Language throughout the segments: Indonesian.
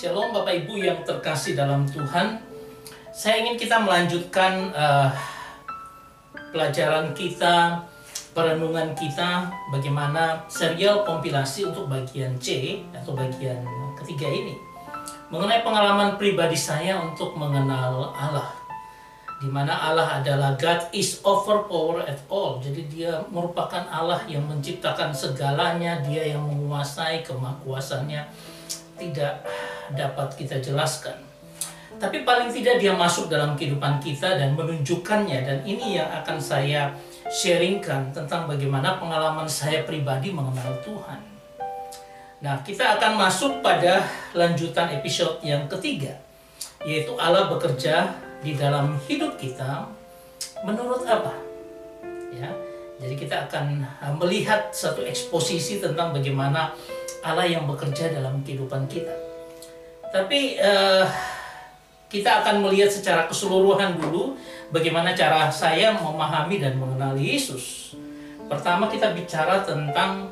Shalom Bapak Ibu yang terkasih dalam Tuhan. Saya ingin kita melanjutkan pelajaran kita, perenungan kita, bagaimana serial kompilasi untuk bagian C atau bagian ketiga ini mengenai pengalaman pribadi saya untuk mengenal Allah, di mana Allah adalah God is over power at all. Jadi dia merupakan Allah yang menciptakan segalanya, dia yang menguasai, kemahakuasaannya tidak dapat kita jelaskan. Tapi paling tidak dia masuk dalam kehidupan kita dan menunjukkannya, dan ini yang akan saya sharingkan tentang bagaimana pengalaman saya pribadi mengenal Tuhan. Nah, kita akan masuk pada lanjutan episode yang ketiga, yaitu Allah bekerja di dalam hidup kita menurut apa? Ya, jadi kita akan melihat satu eksposisi tentang bagaimana Allah yang bekerja dalam kehidupan kita. Tapi kita akan melihat secara keseluruhan dulu bagaimana cara saya memahami dan mengenali Yesus. Pertama kita bicara tentang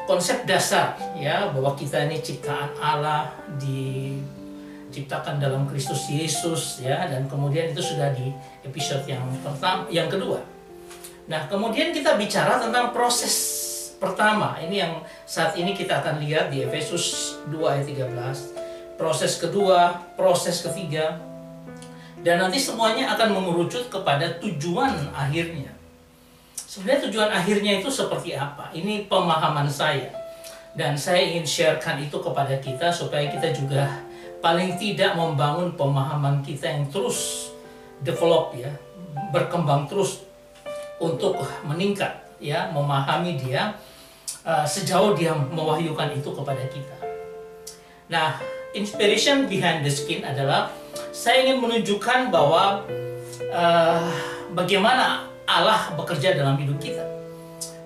konsep dasar, ya, bahwa kita ini ciptaan Allah, diciptakan dalam Kristus Yesus, ya, dan kemudian itu sudah di episode yang kedua. Nah, kemudian kita bicara tentang proses pertama. Ini yang saat ini kita akan lihat di Efesus 2 ayat 13. Proses kedua, proses ketiga, dan nanti semuanya akan mengerucut kepada tujuan akhirnya. Sebenarnya tujuan akhirnya itu seperti apa? Ini pemahaman saya, dan saya ingin sharekan itu kepada kita supaya kita juga paling tidak membangun pemahaman kita yang terus develop, ya, berkembang terus untuk meningkat, ya, memahami dia sejauh dia mewahyukan itu kepada kita. Nah, inspiration behind the skin adalah saya ingin menunjukkan bahwa bagaimana Allah bekerja dalam hidup kita.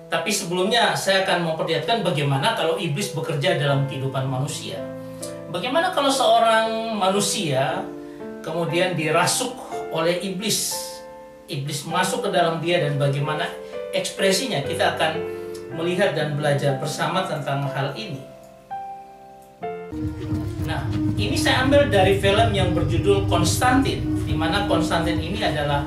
Tapi sebelumnya saya akan memperlihatkan bagaimana kalau iblis bekerja dalam kehidupan manusia. Bagaimana kalau seorang manusia kemudian dirasuk oleh iblis. Iblis masuk ke dalam dia dan bagaimana ekspresinya. Kita akan melihat dan belajar bersama tentang hal ini. Nah, ini saya ambil dari film yang berjudul Konstantin, di mana Konstantin ini adalah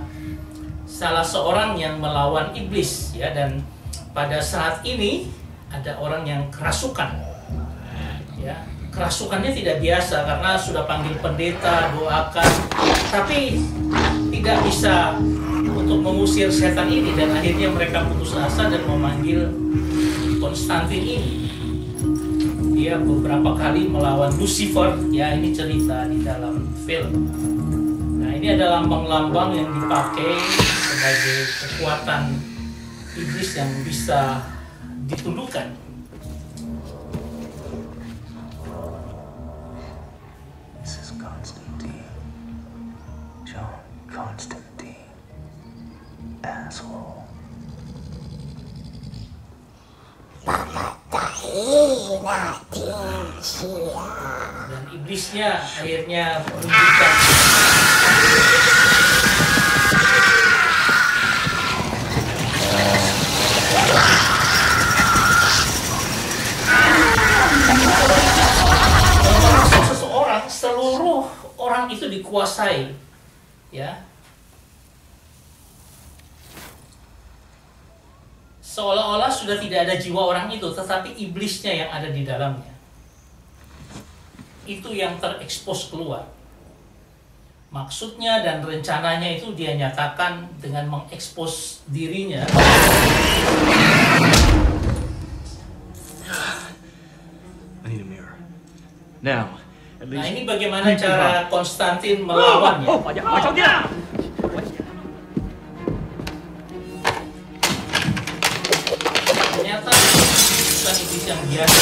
salah seorang yang melawan iblis, ya, dan pada saat ini ada orang yang kerasukan, ya. Kerasukannya tidak biasa karena sudah panggil pendeta, doakan, tapi tidak bisa untuk mengusir setan ini, dan akhirnya mereka putus asa dan memanggil Konstantin ini. Dia beberapa kali melawan Lucifer, ya, ini cerita di dalam film. Nah, ini adalah lambang-lambang yang dipakai sebagai kekuatan iblis yang bisa ditundukkan. This is Constantine. John Constantine. Asshole. Dan iblisnya akhirnya menunjukkan seseorang, seluruh orang itu dikuasai, ya, seolah-olah sudah tidak ada jiwa orang itu, tetapi iblisnya yang ada di dalamnya. Itu yang terekspos keluar. Maksudnya dan rencananya itu dia nyatakan dengan mengekspos dirinya. I need a mirror. Now, at Nah, least ini bagaimana cara Konstantin melawannya. Ternyata bukan iblis yang biasa.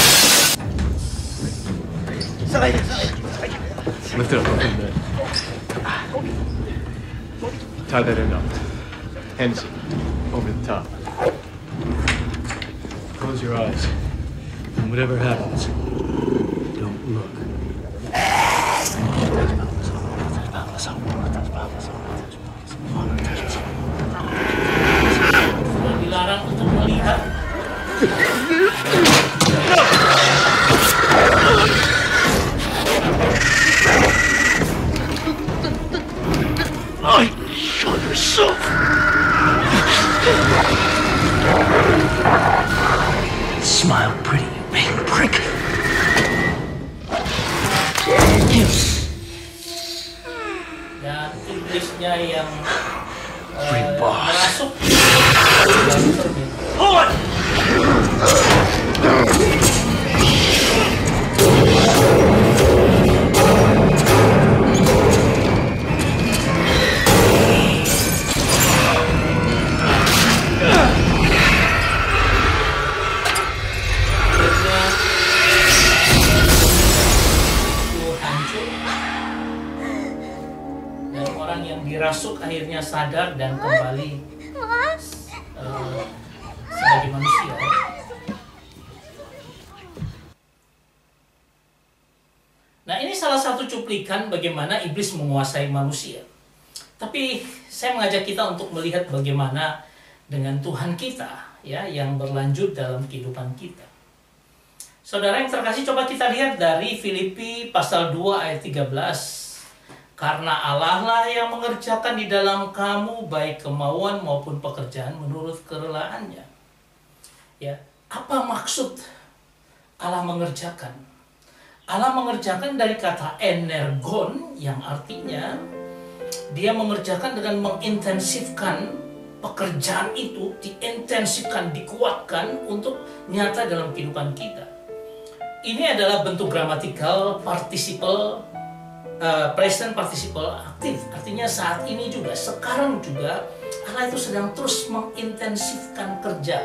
lift it up a little bit. Tie that end up. Hands over the top. Close your eyes. And whatever happens, don't look. Sudah dilarang untuk melihat. iblisnya yang Big boss. merasuk. Hold it! Dirasuk akhirnya sadar dan kembali sebagai manusia. Nah, ini salah satu cuplikan bagaimana iblis menguasai manusia. Tapi saya mengajak kita untuk melihat bagaimana dengan Tuhan kita, ya, yang berlanjut dalam kehidupan kita. Saudara yang terkasih, coba kita lihat dari Filipi pasal 2 ayat 13. Karena Allah lah yang mengerjakan di dalam kamu baik kemauan maupun pekerjaan menurut kerelaannya. Ya, apa maksud Allah mengerjakan? Allah mengerjakan dari kata energon yang artinya dia mengerjakan dengan mengintensifkan pekerjaan itu, diintensifkan, dikuatkan untuk nyata dalam kehidupan kita. Ini adalah bentuk gramatikal participle present participle aktif, artinya saat ini juga, sekarang juga Allah itu sedang terus mengintensifkan kerja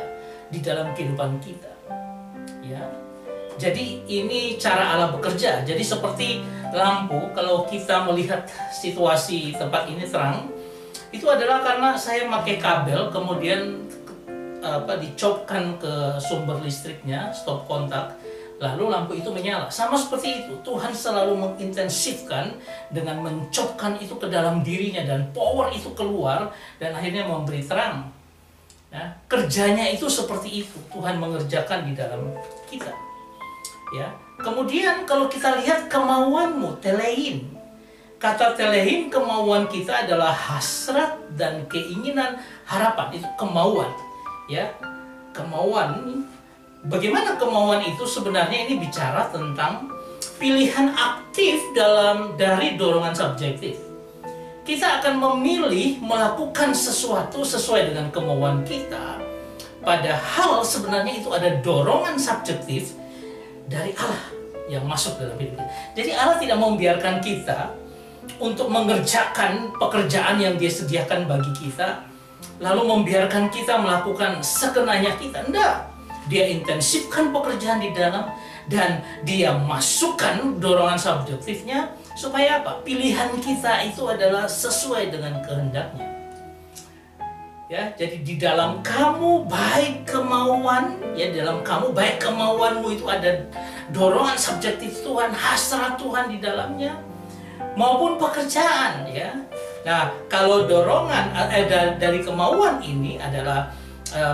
di dalam kehidupan kita. Ya, jadi ini cara Allah bekerja. Jadi seperti lampu, kalau kita melihat situasi tempat ini terang, itu adalah karena saya pakai kabel, kemudian dicopkan ke sumber listriknya, stop kontak. Lalu lampu itu menyala. Sama seperti itu, Tuhan selalu mengintensifkan dengan mencopkan itu ke dalam dirinya dan power itu keluar dan akhirnya memberi terang. Nah, kerjanya itu seperti itu, Tuhan mengerjakan di dalam kita. Ya. Kemudian kalau kita lihat kemauanmu, telein. Kata telein, kemauan kita adalah hasrat dan keinginan, harapan, itu kemauan. Ya, kemauan. Bagaimana kemauan itu sebenarnya ini bicara tentang pilihan aktif dari dorongan subjektif. Kita akan memilih melakukan sesuatu sesuai dengan kemauan kita. Padahal sebenarnya itu ada dorongan subjektif dari Allah yang masuk dalam hidup kita. Jadi Allah tidak membiarkan kita untuk mengerjakan pekerjaan yang Dia sediakan bagi kita, lalu membiarkan kita melakukan sekenanya kita. Enggak. Dia intensifkan pekerjaan di dalam dan dia masukkan dorongan subjektifnya supaya apa? Pilihan kita itu adalah sesuai dengan kehendaknya. Ya, jadi di dalam kamu baik kemauan, ya dalam kamu baik kemauanmu itu ada dorongan subjektif Tuhan, hasrat Tuhan di dalamnya maupun pekerjaan, ya. Nah, kalau dorongan dari kemauan ini adalah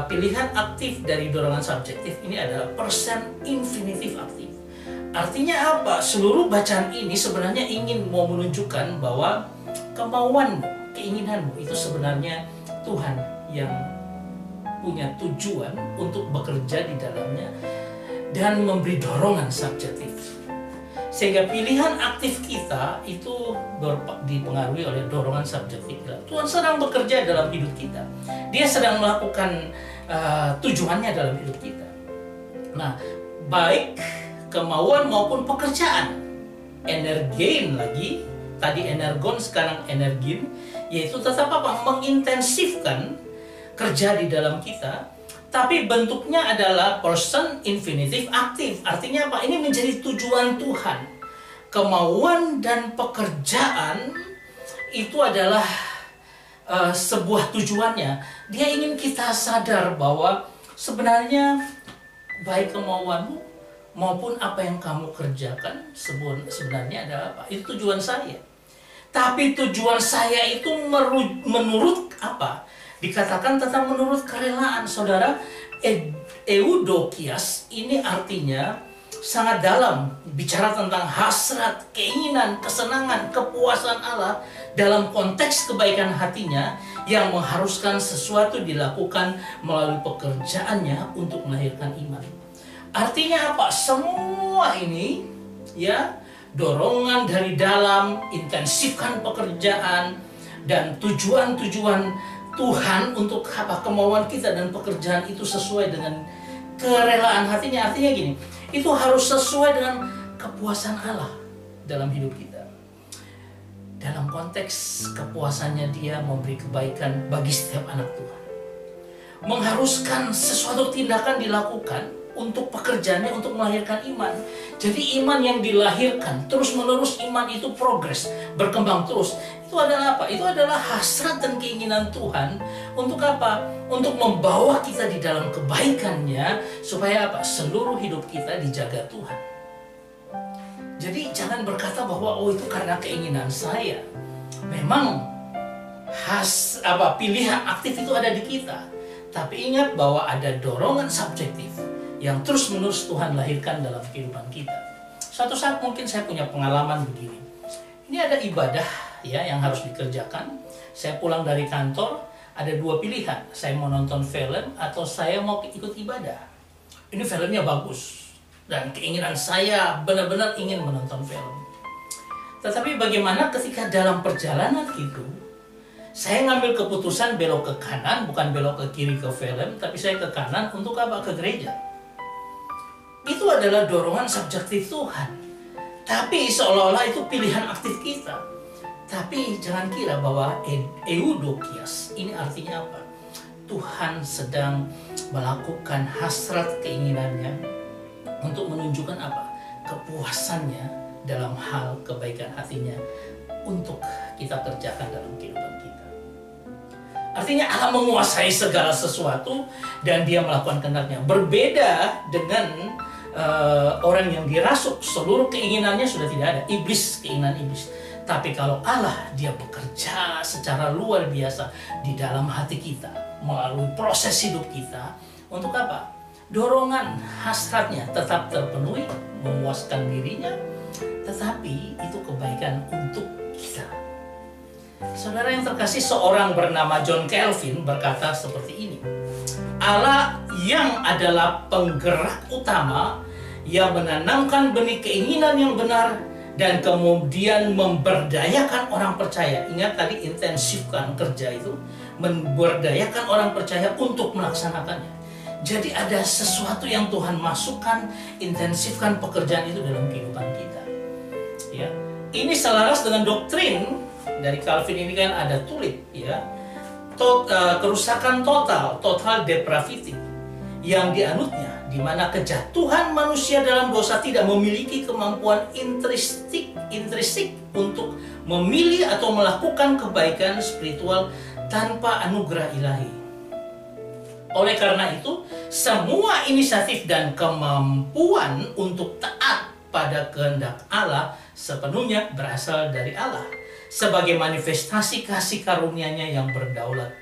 pilihan aktif dari dorongan subjektif, ini adalah present infinitive aktif. Artinya apa? Seluruh bacaan ini sebenarnya ingin mau menunjukkan bahwa kemauanmu, keinginanmu itu sebenarnya Tuhan yang punya tujuan untuk bekerja di dalamnya dan memberi dorongan subjektif. Sehingga pilihan aktif kita itu dipengaruhi oleh dorongan subjektif. Tuhan sedang bekerja dalam hidup kita. Dia sedang melakukan tujuannya dalam hidup kita. Nah, baik kemauan maupun pekerjaan. Energein lagi, tadi energon sekarang energin, yaitu tetap apa? Mengintensifkan kerja di dalam kita. Tapi bentuknya adalah person infinitive aktif. Artinya apa? Ini menjadi tujuan Tuhan. Kemauan dan pekerjaan itu adalah sebuah tujuannya. Dia ingin kita sadar bahwa sebenarnya baik kemauanmu maupun apa yang kamu kerjakan sebenarnya adalah apa? Itu tujuan saya. Tapi tujuan saya itu menurut apa? Dikatakan tentang menurut kerelaan. Saudara, eudokias ini artinya sangat dalam, bicara tentang hasrat, keinginan, kesenangan, kepuasan Allah dalam konteks kebaikan hatinya yang mengharuskan sesuatu dilakukan melalui pekerjaannya untuk melahirkan iman. Artinya apa? Semua ini, ya, dorongan dari dalam, intensifkan pekerjaan, dan tujuan-tujuan Tuhan untuk apa kemauan kita dan pekerjaan itu sesuai dengan kerelaan hatinya. Artinya gini, itu harus sesuai dengan kepuasan Allah dalam hidup kita. Dalam konteks kepuasannya dia memberi kebaikan bagi setiap anak Tuhan. Mengharuskan sesuatu tindakan dilakukan untuk pekerjaannya, untuk melahirkan iman. Jadi iman yang dilahirkan, terus-menerus iman itu progres, berkembang terus. Itu adalah apa? Itu adalah hasrat dan keinginan Tuhan untuk apa? Untuk membawa kita di dalam kebaikannya, supaya apa? Seluruh hidup kita dijaga Tuhan. Jadi jangan berkata bahwa oh itu karena keinginan saya. Memang pilihan aktif itu ada di kita. Tapi ingat bahwa ada dorongan subjektif yang terus-menerus Tuhan lahirkan dalam kehidupan kita. Suatu saat mungkin saya punya pengalaman begini. Ini ada ibadah ya yang harus dikerjakan. Saya pulang dari kantor, ada dua pilihan. Saya mau nonton film atau saya mau ikut ibadah. Ini filmnya bagus. Dan keinginan saya benar-benar ingin menonton film. Tetapi bagaimana ketika dalam perjalanan itu, saya ngambil keputusan belok ke kanan, bukan belok ke kiri ke film, tapi saya ke kanan untuk apa? Ke gereja. Itu adalah dorongan subjektif Tuhan. Tapi seolah-olah itu pilihan aktif kita. Tapi jangan kira bahwa eudokias ini artinya apa? Tuhan sedang melakukan hasrat keinginannya untuk menunjukkan apa? Kepuasannya dalam hal kebaikan hatinya untuk kita kerjakan dalam kehidupan kita. Artinya Allah menguasai segala sesuatu dan dia melakukan kehendaknya. Berbeda dengan orang yang dirasuk, seluruh keinginannya sudah tidak ada. Iblis, keinginan iblis. Tapi kalau Allah, dia bekerja secara luar biasa di dalam hati kita, melalui proses hidup kita. Untuk apa? Dorongan hasratnya tetap terpenuhi, memuaskan dirinya, tetapi itu kebaikan untuk kita. Saudara yang terkasih, seorang bernama John Calvin berkata seperti ini. Allah yang adalah penggerak utama yang menanamkan benih keinginan yang benar dan kemudian memberdayakan orang percaya. Ingat tadi intensifkan kerja itu, memberdayakan orang percaya untuk melaksanakannya. Jadi ada sesuatu yang Tuhan masukkan, intensifkan pekerjaan itu dalam kehidupan kita. Ya, ini selaras dengan doktrin dari Calvin ini kan ada tulip, ya, kerusakan total depravity yang dianutnya, di mana kejatuhan manusia dalam dosa tidak memiliki kemampuan intrinsik untuk memilih atau melakukan kebaikan spiritual tanpa anugerah ilahi. Oleh karena itu, semua inisiatif dan kemampuan untuk taat pada kehendak Allah sepenuhnya berasal dari Allah sebagai manifestasi kasih karunia-Nya yang berdaulat.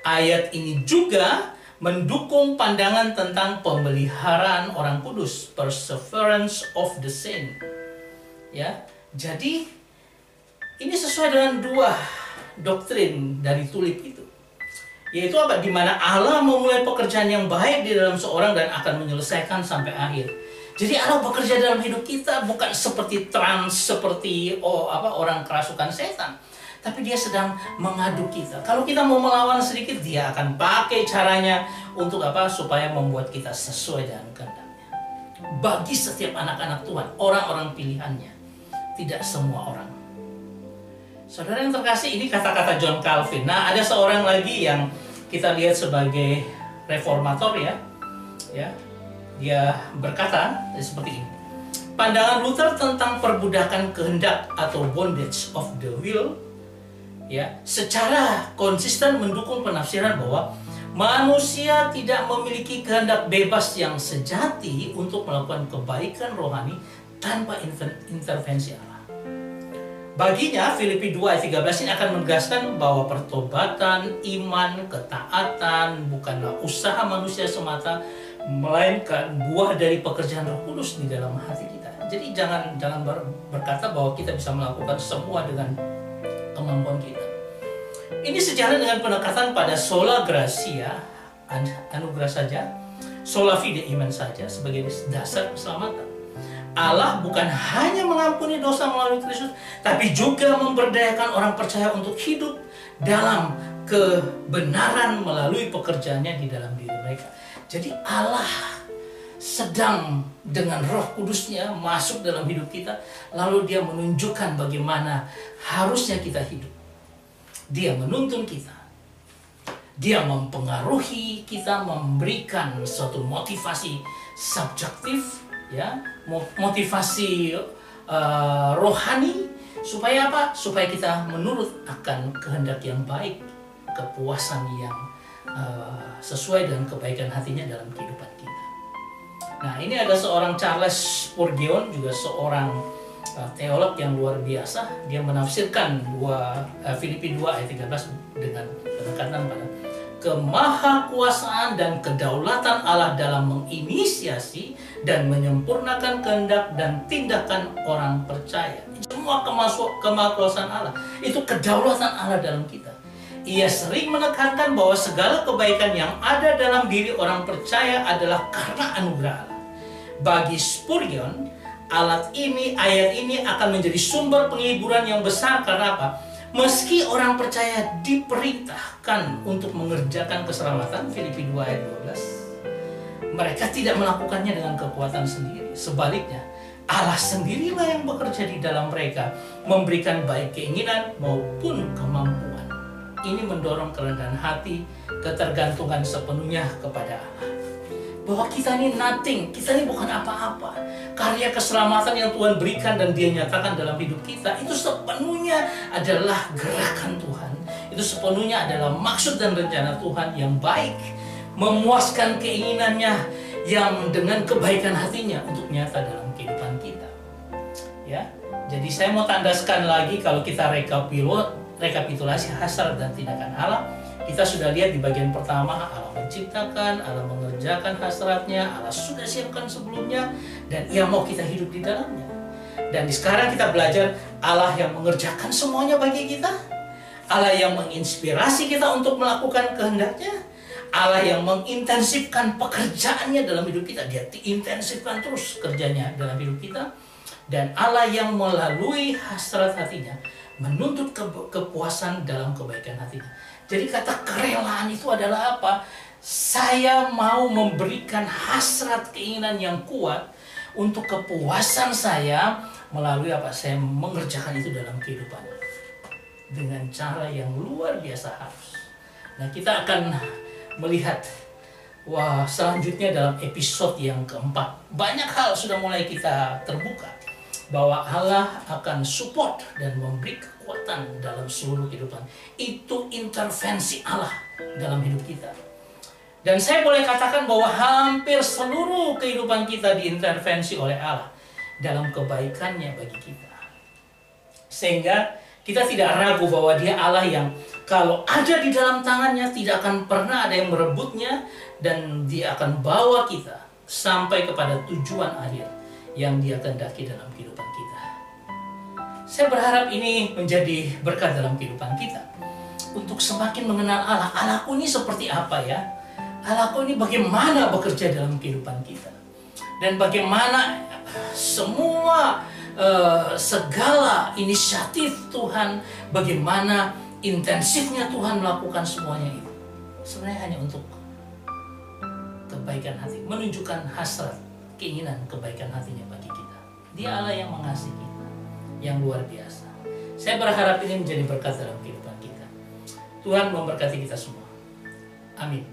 Ayat ini juga mendukung pandangan tentang pemeliharaan orang kudus, perseverance of the saint. Ya, jadi ini sesuai dengan dua doktrin dari tulip itu. Yaitu apa? Di mana Allah memulai pekerjaan yang baik di dalam seorang dan akan menyelesaikan sampai akhir. Jadi Allah bekerja dalam hidup kita bukan seperti seperti orang kerasukan setan, tapi dia sedang mengaduk kita. Kalau kita mau melawan sedikit, dia akan pakai caranya untuk apa? Supaya membuat kita sesuai dengan kehendaknya. Bagi setiap anak-anak Tuhan, orang-orang pilihannya, tidak semua orang. Saudara yang terkasih, ini kata-kata John Calvin. Nah, ada seorang lagi yang kita lihat sebagai reformator ya. Dia berkata seperti ini. Pandangan Luther tentang perbudakan kehendak atau bondage of the will ya, secara konsisten mendukung penafsiran bahwa manusia tidak memiliki kehendak bebas yang sejati untuk melakukan kebaikan rohani tanpa intervensi Allah. Baginya, Filipi 2 ayat 13 ini akan menegaskan bahwa pertobatan, iman, ketaatan bukanlah usaha manusia semata, melainkan buah dari pekerjaan Roh Kudus di dalam hati kita. Jadi jangan berkata bahwa kita bisa melakukan semua dengan kemampuan kita. Ini sejalan dengan pendekatan pada sola gratia, anugerah saja, sola fide, iman saja sebagai dasar keselamatan. Allah bukan hanya mengampuni dosa melalui Kristus, tapi juga memberdayakan orang percaya untuk hidup dalam kebenaran melalui pekerjaannya di dalam diri mereka. Jadi Allah sedang dengan Roh Kudusnya masuk dalam hidup kita, lalu Dia menunjukkan bagaimana harusnya kita hidup. Dia menuntun kita, Dia mempengaruhi kita, memberikan suatu motivasi subjektif, ya, motivasi rohani, supaya apa? Supaya kita menurut akan kehendak yang baik, kepuasan yang sesuai dengan kebaikan hatinya dalam kehidupan kita. Nah, ini ada seorang Charles Spurgeon, juga seorang teolog yang luar biasa. Dia menafsirkan Filipi 2 ayat 13 dengan penekanan pada kemahakuasaan dan kedaulatan Allah dalam menginisiasi dan menyempurnakan kehendak dan tindakan orang percaya. Semua kemahakuasaan Allah, itu kedaulatan Allah dalam kita. Ia sering menekankan bahwa segala kebaikan yang ada dalam diri orang percaya adalah karena anugerah Allah. Bagi Spurgeon, ayat ini akan menjadi sumber penghiburan yang besar. Karena apa? Meski orang percaya diperintahkan untuk mengerjakan keselamatan, Filipi 2 ayat 12, mereka tidak melakukannya dengan kekuatan sendiri. Sebaliknya, Allah sendirilah yang bekerja di dalam mereka, memberikan baik keinginan maupun kemampuan. Ini mendorong kerendahan hati, ketergantungan sepenuhnya kepada Allah. Bahwa kita ini nothing, kita ini bukan apa-apa. Karya keselamatan yang Tuhan berikan dan Dia nyatakan dalam hidup kita, itu sepenuhnya adalah gerakan Tuhan. Itu sepenuhnya adalah maksud dan rencana Tuhan yang baik, memuaskan keinginannya yang dengan kebaikan hatinya untuk nyata dalam kehidupan kita. Ya, jadi saya mau tandaskan lagi, kalau kita rekapitulasi hasrat dan tindakan Allah, kita sudah lihat di bagian pertama, Allah menciptakan, Allah mengerjakan hasratnya, Allah sudah siapkan sebelumnya, dan Ia mau kita hidup di dalamnya. Dan sekarang kita belajar Allah yang mengerjakan semuanya bagi kita, Allah yang menginspirasi kita untuk melakukan kehendaknya, Allah yang mengintensifkan pekerjaannya dalam hidup kita, Dia intensifkan terus kerjanya dalam hidup kita, dan Allah yang melalui hasrat hatinya menuntut kepuasan dalam kebaikan hatinya. Jadi kata kerelaan itu adalah apa? Saya mau memberikan hasrat keinginan yang kuat untuk kepuasan saya melalui apa? Saya mengerjakan itu dalam kehidupan dengan cara yang luar biasa harus. Nah, kita akan melihat selanjutnya dalam episode yang keempat. Banyak hal sudah mulai kita terbuka, bahwa Allah akan support dan memberi kekuatan dalam seluruh kehidupan. Itu intervensi Allah dalam hidup kita. Dan saya boleh katakan bahwa hampir seluruh kehidupan kita diintervensi oleh Allah dalam kebaikannya bagi kita. Sehingga kita tidak ragu bahwa Dia Allah yang kalau ada di dalam tangannya tidak akan pernah ada yang merebutnya, dan Dia akan bawa kita sampai kepada tujuan akhir yang Dia kehendaki dalam kehidupan kita. Saya berharap ini menjadi berkat dalam kehidupan kita, untuk semakin mengenal Allah. Allahku ini seperti apa ya? Allahku ini bagaimana bekerja dalam kehidupan kita, dan bagaimana semua segala inisiatif Tuhan, bagaimana intensifnya Tuhan melakukan semuanya itu sebenarnya hanya untuk kebaikan hati, menunjukkan hasrat keinginan kebaikan hatinya bagi kita. Dia Allah yang mengasihi kita, yang luar biasa. Saya berharap ini menjadi berkat dalam kehidupan kita. Tuhan memberkati kita semua. Amin.